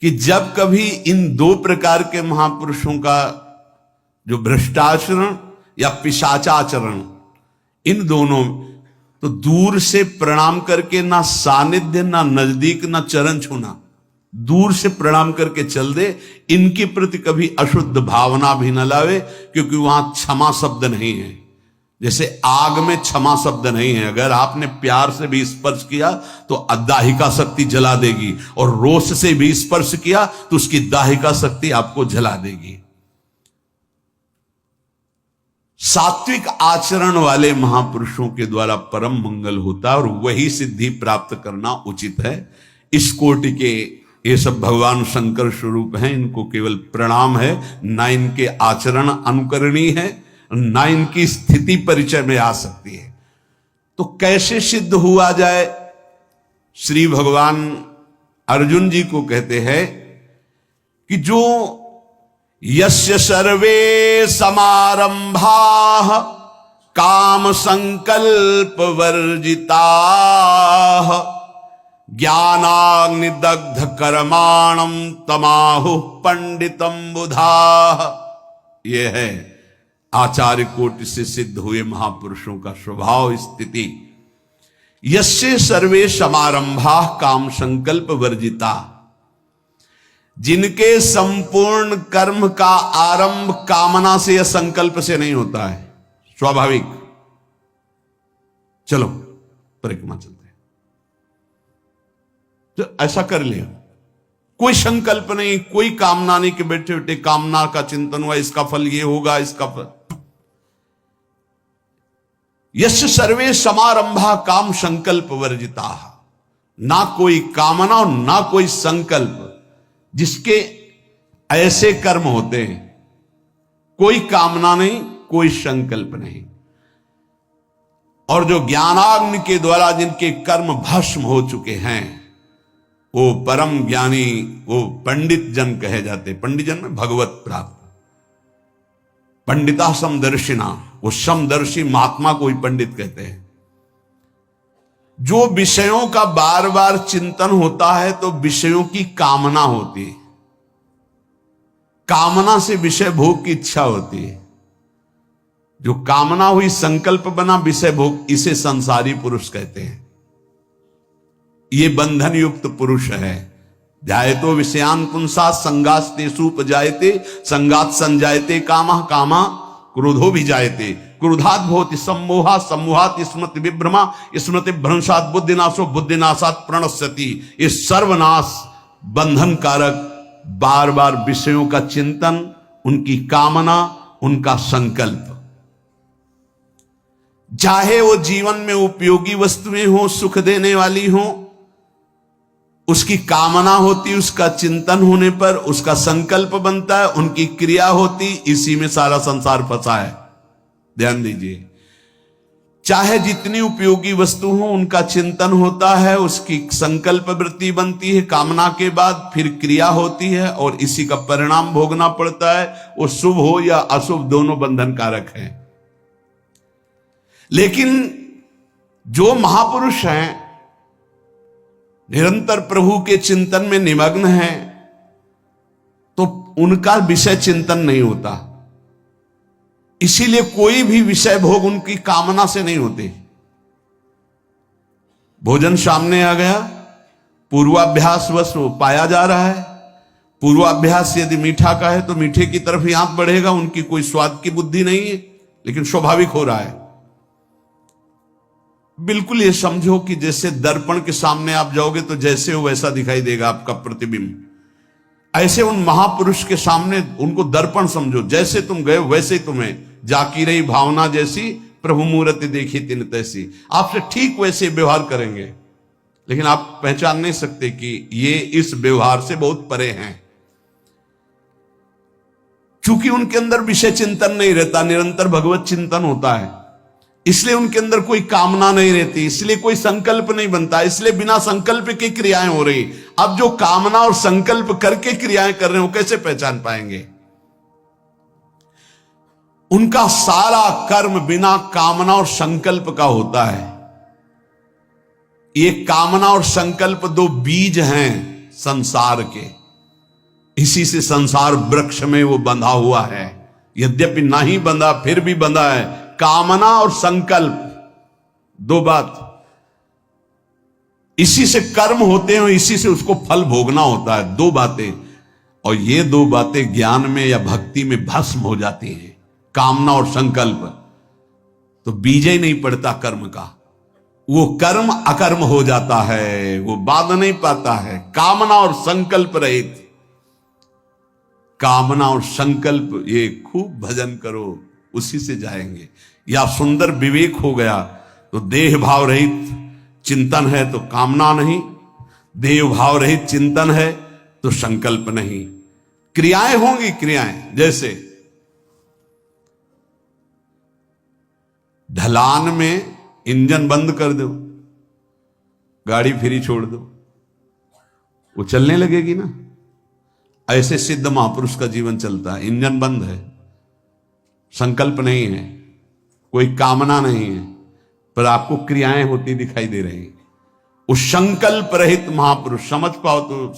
कि जब कभी इन दो प्रकार के महापुरुषों का जो भ्रष्टाचरण या पिशाचाचरण, इन दोनों, तो दूर से प्रणाम करके, ना सानिध्य ना नजदीक ना चरण छूना, दूर से प्रणाम करके चल दे। इनके प्रति कभी अशुद्ध भावना भी न लावे, क्योंकि वहां क्षमा शब्द नहीं है। जैसे आग में क्षमा शब्द नहीं है, अगर आपने प्यार से भी स्पर्श किया तो दाहिका शक्ति जला देगी, और रोष से भी स्पर्श किया तो उसकी दाहिका शक्ति आपको जला देगी। सात्विक आचरण वाले महापुरुषों के द्वारा परम मंगल होता है, और वही सिद्धि प्राप्त करना उचित है। इस कोटि के ये सब भगवान शंकर स्वरूप हैं, इनको केवल प्रणाम है, ना इनके आचरण अनुकरणीय है, ना इनकी स्थिति परिचय में आ सकती है। तो कैसे सिद्ध हुआ जाए? श्री भगवान अर्जुन जी को कहते हैं कि जो यस्य सर्वे समारंभाः काम संकल्प वर्जिताः ज्ञानाग्निदग्ध कर्माणं तमाहुः पंडितम बुधाः। ये है आचार्य कोटि से सिद्ध हुए महापुरुषों का स्वभाव स्थिति। यस्य सर्वे समारंभाः काम संकल्प वर्जिता, जिनके संपूर्ण कर्म का आरंभ कामना से या संकल्प से नहीं होता है, स्वाभाविक। चलो परिक्रमा चलते हैं, तो ऐसा कर लिया, कोई संकल्प नहीं, कोई कामना नहीं कि बैठे बैठे कामना का चिंतन हुआ, इसका फल ये होगा, इसका फल। यस्य सर्वे समारंभा काम संकल्प वर्जिता, ना कोई कामना और ना कोई संकल्प, जिसके ऐसे कर्म होते हैं, कोई कामना नहीं, कोई संकल्प नहीं, और जो ज्ञानाग्नि के द्वारा जिनके कर्म भस्म हो चुके हैं, वो परम ज्ञानी, वो पंडित जन कहे जाते। पंडित जन में भगवत प्राप्त, पंडिता समदर्शिना, वो समदर्शी महात्मा को ही पंडित कहते हैं। जो विषयों का बार बार चिंतन होता है तो विषयों की कामना होती है, कामना से विषय भोग की इच्छा होती है। जो कामना हुई संकल्प बना विषय भोग, इसे संसारी पुरुष कहते हैं। ये बंधन युक्त पुरुष है। जायतो विषयान पुंसा संगास्तेषु उपजायते संगात संजायते कामः कामा क्रोधो भी जायते क्रोधात भवति सम्मोहा सम्मोहात स्मृति विभ्रमा स्मृति भ्रंशात बुद्धिनाशो बुद्धिनाशात प्रणश्यति। ये सर्वनाश बंधन कारक बार बार विषयों का चिंतन, उनकी कामना, उनका संकल्प, चाहे वो जीवन में उपयोगी वस्तुएं हो, सुख देने वाली हो, उसकी कामना होती, उसका चिंतन होने पर उसका संकल्प बनता है, उनकी क्रिया होती, इसी में सारा संसार फंसा है। ध्यान दीजिए, चाहे जितनी उपयोगी वस्तु हो उनका चिंतन होता है, उसकी संकल्प वृत्ति बनती है, कामना के बाद फिर क्रिया होती है, और इसी का परिणाम भोगना पड़ता है। वो शुभ हो या अशुभ, दोनों बंधन कारक हैं। लेकिन जो महापुरुष हैं, निरंतर प्रभु के चिंतन में निमग्न हैं, तो उनका विषय चिंतन नहीं होता। इसीलिए कोई भी विषय भोग उनकी कामना से नहीं होते। भोजन सामने आ गया, पूर्वाभ्यास वश वो पाया जा रहा है। पूर्वाभ्यास यदि मीठा का है तो मीठे की तरफ ही हाथ बढ़ेगा, उनकी कोई स्वाद की बुद्धि नहीं है, लेकिन स्वाभाविक हो रहा है। बिल्कुल ये समझो कि जैसे दर्पण के सामने आप जाओगे तो जैसे हो वैसा दिखाई देगा आपका प्रतिबिंब। ऐसे उन महापुरुष के सामने उनको दर्पण समझो, जैसे तुम गए वैसे ही तुम्हें जाकी रही भावना जैसी, प्रभु मूर्ति देखी तिन तैसी। आपसे ठीक वैसे व्यवहार करेंगे, लेकिन आप पहचान नहीं सकते कि ये इस व्यवहार से बहुत परे हैं, क्योंकि उनके अंदर विषय चिंतन नहीं रहता, निरंतर भगवत चिंतन होता है। इसलिए उनके अंदर कोई कामना नहीं रहती, इसलिए कोई संकल्प नहीं बनता, इसलिए बिना संकल्प की क्रियाएं हो रही। अब जो कामना और संकल्प करके क्रियाएं कर रहे हो, कैसे पहचान पाएंगे? उनका सारा कर्म बिना कामना और संकल्प का होता है। ये कामना और संकल्प दो बीज हैं संसार के। इसी से संसार वृक्ष में वो बंधा हुआ है, यद्यपि नहीं बंधा फिर भी बंधा है। कामना और संकल्प, दो बात, इसी से कर्म होते हैं, इसी से उसको फल भोगना होता है, दो बातें। और ये दो बातें ज्ञान में या भक्ति में भस्म हो जाती हैं, कामना और संकल्प, तो बीज ही नहीं पड़ता कर्म का, वो कर्म अकर्म हो जाता है, वो बाध नहीं पाता है। कामना और संकल्प रहित, कामना और संकल्प, ये खूब भजन करो, उसी से जाएंगे। या सुंदर विवेक हो गया तो देह भाव रहित चिंतन है तो कामना नहीं, देह भाव रहित चिंतन है तो संकल्प नहीं। क्रियाएं होंगी, क्रियाएं जैसे ढलान में इंजन बंद कर दो, गाड़ी फ्री छोड़ दो, वो चलने लगेगी ना। ऐसे सिद्ध महापुरुष का जीवन चलता है, इंजन बंद है, संकल्प नहीं है, कोई कामना नहीं है, पर आपको क्रियाएं होती दिखाई दे रही। उस संकल्प रहित महापुरुष, समझ पाओ तो,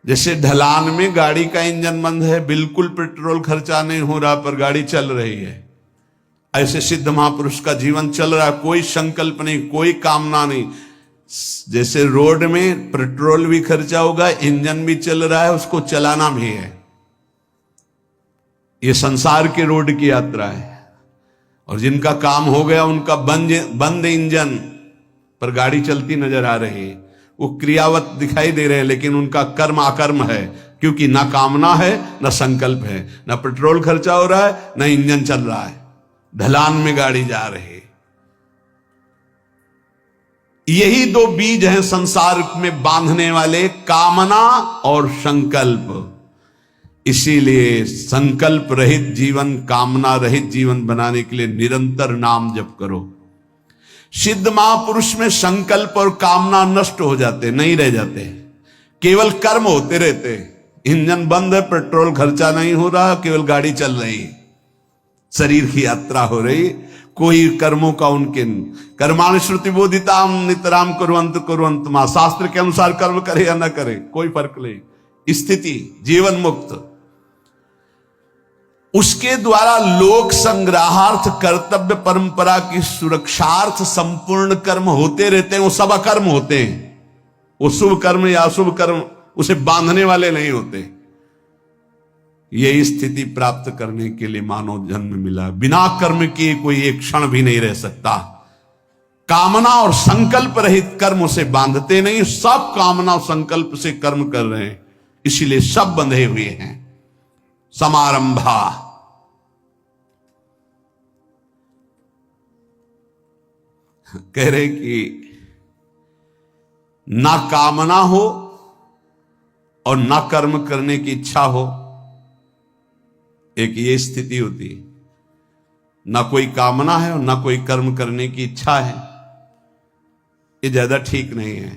जैसे ढलान में गाड़ी का इंजन बंद है, बिल्कुल पेट्रोल खर्चा नहीं हो रहा पर गाड़ी चल रही है, ऐसे सिद्ध महापुरुष का जीवन चल रहा है, कोई संकल्प नहीं, कोई कामना नहीं। जैसे रोड में पेट्रोल भी खर्चा होगा, इंजन भी चल रहा है, उसको चलाना भी है। ये संसार के रोड की यात्रा है। और जिनका काम हो गया उनका बंद इंजन पर गाड़ी चलती नजर आ रही है, वो क्रियावत दिखाई दे रहे हैं, लेकिन उनका कर्म अकर्म है, क्योंकि ना कामना है ना संकल्प है, ना पेट्रोल खर्चा हो रहा है ना इंजन चल रहा है, ढलान में गाड़ी जा रही है। यही दो बीज हैं संसार में बांधने वाले, कामना और संकल्प। इसीलिए संकल्प रहित जीवन, कामना रहित जीवन बनाने के लिए निरंतर नाम जप करो। सिद्ध महापुरुष में संकल्प और कामना नष्ट हो जाते, नहीं रह जाते, केवल कर्म होते रहते। इंजन बंद है, पेट्रोल खर्चा नहीं हो रहा, केवल गाड़ी चल रही, शरीर की यात्रा हो रही, कोई कर्मों का उनके कर्माणि श्रुति बोधिताम नितराम कुर्वन्तु कुर्वन्तु मां, शास्त्र के अनुसार कर्म करे या न करे कोई फर्क नहीं, स्थिति जीवन मुक्त। उसके द्वारा लोक संग्रहार्थ, कर्तव्य परंपरा की सुरक्षार्थ संपूर्ण कर्म होते रहते हैं, वो सब अकर्म होते हैं। वो शुभ कर्म या अशुभ कर्म उसे बांधने वाले नहीं होते। यही स्थिति प्राप्त करने के लिए मानव जन्म मिला। बिना कर्म किए कोई एक क्षण भी नहीं रह सकता। कामना और संकल्प रहित कर्म उसे बांधते नहीं, सब कामना और संकल्प से कर्म कर रहे हैं, इसीलिए सब बंधे हुए हैं। समारंभा, कह रहे कि ना कामना हो और ना कर्म करने की इच्छा हो, एक ये स्थिति होती है। ना कोई कामना है और ना कोई कर्म करने की इच्छा है, ये ज्यादा ठीक नहीं है।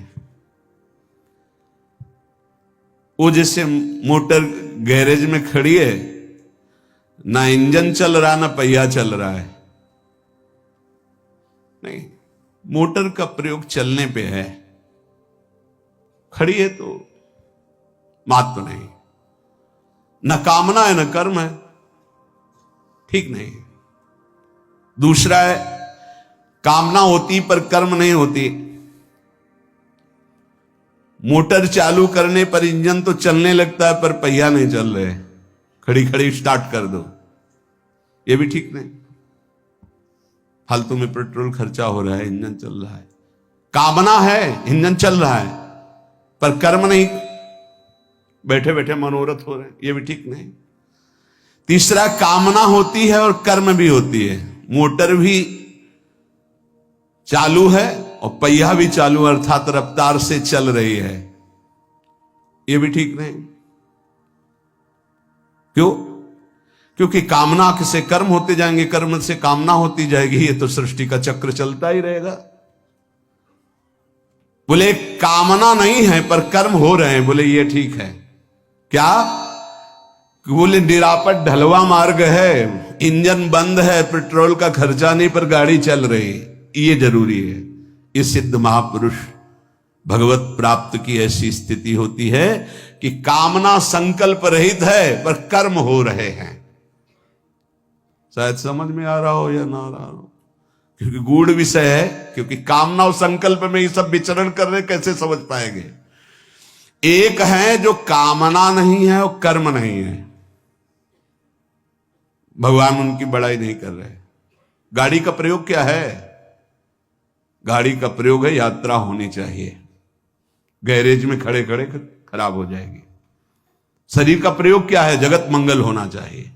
वो जैसे मोटर गैरेज में खड़ी है, ना इंजन चल रहा ना पहिया चल रहा है, नहीं, मोटर का प्रयोग चलने पे है, खड़ी है तो महत्व नहीं। न कामना है न कर्म है, ठीक नहीं। दूसरा है, कामना होती पर कर्म नहीं होती। मोटर चालू करने पर इंजन तो चलने लगता है पर पहिया नहीं चल रहे, खड़ी खड़ी स्टार्ट कर दो, ये भी ठीक नहीं। फालतू में पेट्रोल खर्चा हो रहा है, इंजन चल रहा है। कामना है, इंजन चल रहा है, पर कर्म नहीं, बैठे बैठे मनोरथ हो रहे हैं, ये भी ठीक नहीं। तीसरा, कामना होती है और कर्म भी होती है। मोटर भी चालू है और पहिया भी चालू, अर्थात रफ्तार से चल रही है, ये भी ठीक नहीं। क्यों? क्योंकि कामना से कर्म होते जाएंगे, कर्म से कामना होती जाएगी, ये तो सृष्टि का चक्र चलता ही रहेगा। बोले कामना नहीं है पर कर्म हो रहे हैं, बोले ये ठीक है। क्या? बोले निरापद ढलवा मार्ग है, इंजन बंद है, पेट्रोल का खर्चा नहीं पर गाड़ी चल रही, ये जरूरी है। ये सिद्ध महापुरुष भगवत प्राप्त की ऐसी स्थिति होती है कि कामना संकल्प रहित है पर कर्म हो रहे हैं। शायद समझ में आ रहा हो या ना आ रहा हो, क्योंकि गूढ़ विषय है, क्योंकि कामना और संकल्प में ये सब विचरण कर रहे, कैसे समझ पाएंगे। एक है जो कामना नहीं है और कर्म नहीं है, भगवान उनकी बड़ाई नहीं कर रहे। गाड़ी का प्रयोग क्या है? गाड़ी का प्रयोग है यात्रा होनी चाहिए, गैरेज में खड़े खड़े खराब हो जाएगी। शरीर का प्रयोग क्या है? जगत मंगल होना चाहिए।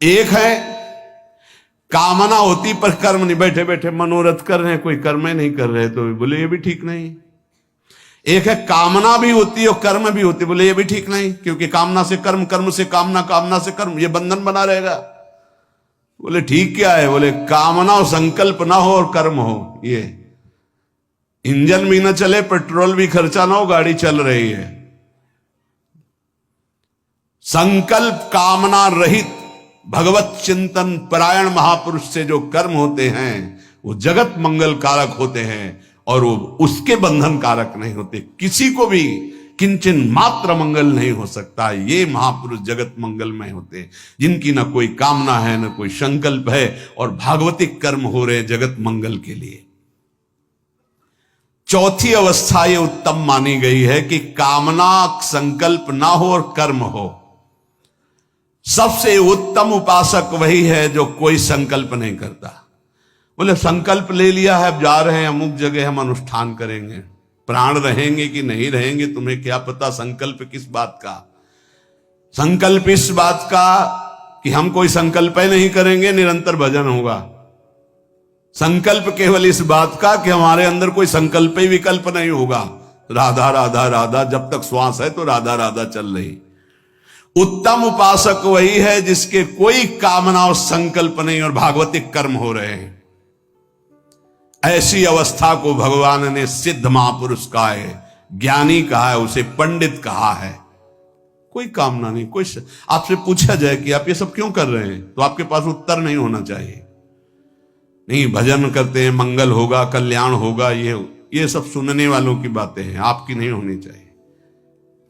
एक है कामना होती पर कर्म नहीं, बैठे बैठे मनोरथ कर रहे हैं, कोई कर्म नहीं कर रहे, तो बोले ये भी ठीक नहीं। एक है कामना भी होती और कर्म भी होती, बोले ये भी ठीक नहीं, क्योंकि कामना से कर्म, कर्म से कामना, कामना से कर्म, ये बंधन बना रहेगा। बोले ठीक क्या है? बोले कामना और संकल्प ना हो और कर्म हो, ये इंजन भी ना चले, पेट्रोल भी खर्चा ना हो, गाड़ी चल रही है। संकल्प कामना रहित भगवत चिंतन परायण महापुरुष से जो कर्म होते हैं वो जगत मंगल कारक होते हैं और वो उसके बंधन कारक नहीं होते। किसी को भी किंचन मात्र मंगल नहीं हो सकता। ये महापुरुष जगत मंगलमय होते हैं, जिनकी ना कोई कामना है ना कोई संकल्प है और भागवतिक कर्म हो रहे जगत मंगल के लिए। चौथी अवस्था ये उत्तम मानी गई है कि कामना संकल्प ना हो और कर्म हो। सबसे उत्तम उपासक वही है जो कोई संकल्प नहीं करता। बोले संकल्प ले लिया है, अब जा रहे हैं अमुक जगह, हम अनुष्ठान करेंगे, प्राण रहेंगे कि नहीं रहेंगे तुम्हें क्या पता। संकल्प किस बात का? संकल्प इस बात का कि हम कोई संकल्प ही नहीं करेंगे, निरंतर भजन होगा। संकल्प केवल इस बात का कि हमारे अंदर कोई संकल्प ही विकल्प नहीं होगा। राधा राधा राधा, जब तक श्वास है तो राधा राधा चल रही। उत्तम उपासक वही है जिसके कोई कामना और संकल्प नहीं और भागवतिक कर्म हो रहे हैं। ऐसी अवस्था को भगवान ने सिद्ध महापुरुष कहा है, ज्ञानी कहा है, उसे पंडित कहा है। कोई कामना नहीं, कोई आपसे पूछा जाए कि आप ये सब क्यों कर रहे हैं, तो आपके पास उत्तर नहीं होना चाहिए। नहीं, भजन करते हैं, मंगल होगा, कल्याण होगा, ये सब सुनने वालों की बातें हैं, आपकी नहीं होनी चाहिए।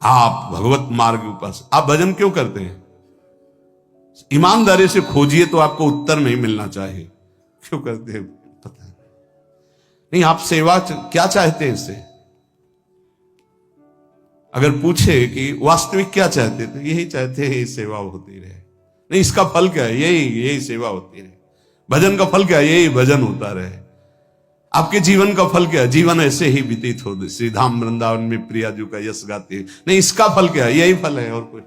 आप भगवत मार्ग के पास, आप भजन क्यों करते हैं? ईमानदारी से खोजिए तो आपको उत्तर नहीं मिलना चाहिए। क्यों करते हैं पता नहीं। आप सेवा क्या चाहते हैं इससे? अगर पूछे कि वास्तविक क्या चाहते, तो यही चाहते हैं सेवा होती रहे। नहीं, इसका फल क्या है? यही सेवा होती रहे। भजन का फल क्या है? यही भजन होता रहे। आपके जीवन का फल क्या है? जीवन ऐसे ही व्यतीत हो, श्री धाम वृंदावन में प्रिया जी का यश गाते हैं। नहीं, इसका फल क्या है? यही फल है और कोई